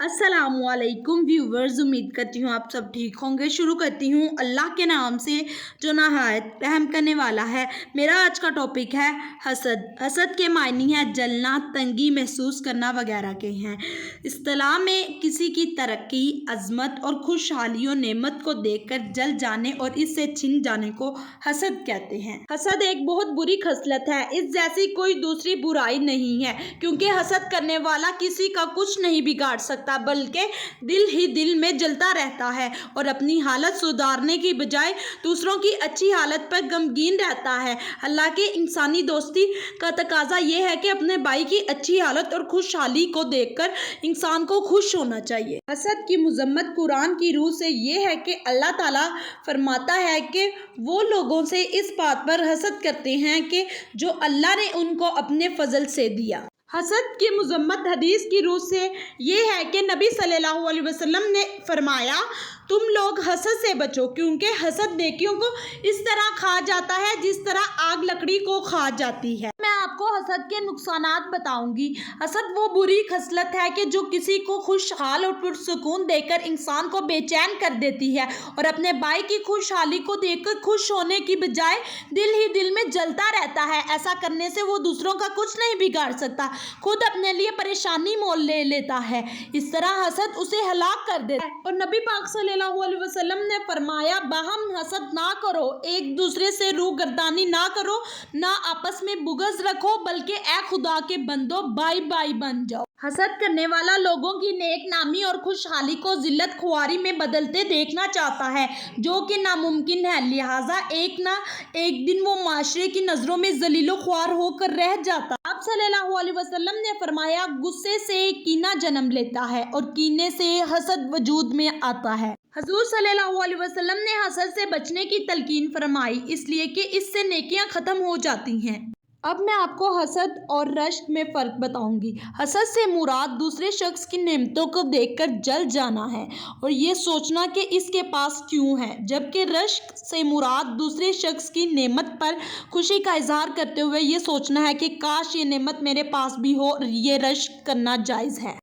अस्सलाम वालेकुम व्यूवर्स, उम्मीद करती हूँ आप सब ठीक होंगे। शुरू करती हूँ अल्लाह के नाम से जो नहायत रहम करने वाला है। मेरा आज का टॉपिक है हसद। हसद के मायने हैं जलना, तंगी महसूस करना वगैरह के हैं। इस्तिलाह में किसी की तरक्की, अजमत और खुशहाली और नेमत को देखकर जल जाने और इससे छिन जाने को हसद कहते हैं। हसद एक बहुत बुरी खसलत है। इस जैसी कोई दूसरी बुराई नहीं है, क्योंकि हसद करने वाला किसी का कुछ नहीं बिगाड़ सकता, बल्कि दिल ही दिल में जलता रहता है और अपनी हालत सुधारने की बजाय दूसरों की अच्छी हालत पर गमगीन रहता है। अल्लाह के इंसानी दोस्ती का तकाजा ये है कि अपने भाई की अच्छी हालत और खुशहाली को देखकर इंसान को खुश होना चाहिए। हसद की मजम्मत कुरान की रूह से ये है कि अल्लाह ताला फरमाता है कि वो लोगों से इस बात पर हसद करते हैं कि जो अल्लाह ने उनको अपने फजल से दिया। हसद की मजम्मत हदीस की रूह से ये है कि नबी सल्लल्लाहु अलैहि वसल्लम ने फरमाया, तुम लोग हसद से बचो, क्योंकि हसद नेकियों को इस तरह खा जाता है जिस तरह आग लकड़ी को खा जाती है। मैं आपको हसद के नुकसानात बताऊंगी। हसद वो बुरी खसलत है कि जो किसी को खुशहाल और पुरसुकून देकर इंसान को बेचैन कर देती है और अपने भाई की खुशहाली को देखकर खुश होने की बजाय दिल ही दिल में जलता रहता है। ऐसा करने से वो दूसरों का कुछ नहीं बिगाड़ सकता, खुद अपने लिए परेशानी मोल ले लेता है। इस तरह हसद उसे हलाक कर देता है। और नबी पाक सल्लल्लाहु अलैहि वसल्लम ने फरमाया, बाहम हसद ना करो, एक दूसरे से रूगर्दानी ना करो, ना आपस में बुग़्ज़ रखो, बल्कि ए खुदा के बंदो भाई भाई बन जाओ। हसद करने वाला लोगों की नेक नामी और खुशहाली को जिल्लत खुआरी में बदलते देखना चाहता है, जो कि नामुमकिन है। लिहाजा एक ना एक दिन वो माशरे की नज़रों में जलीलो ख्वार होकर रह जाता। आप सल्लल्लाहु अलैहि वसल्लम ने फरमाया, गुस्से से कीना जन्म लेता है और कीने से हसद वजूद में आता है। हजूर सल्लल्लाहु अलैहि वसल्लम ने हसद से बचने की तलकीन फरमाई, इसलिए कि इससे नेकियां ख़त्म हो जाती हैं। अब मैं आपको हसद और रश्क में फ़र्क बताऊंगी। हसद से मुराद दूसरे शख्स की नेमतों को देखकर जल जाना है और ये सोचना कि इसके पास क्यों है, जबकि रश्क से मुराद दूसरे शख्स की नेमत पर खुशी का इजहार करते हुए ये सोचना है कि काश ये नेमत मेरे पास भी हो और ये रश्क करना जायज़ है।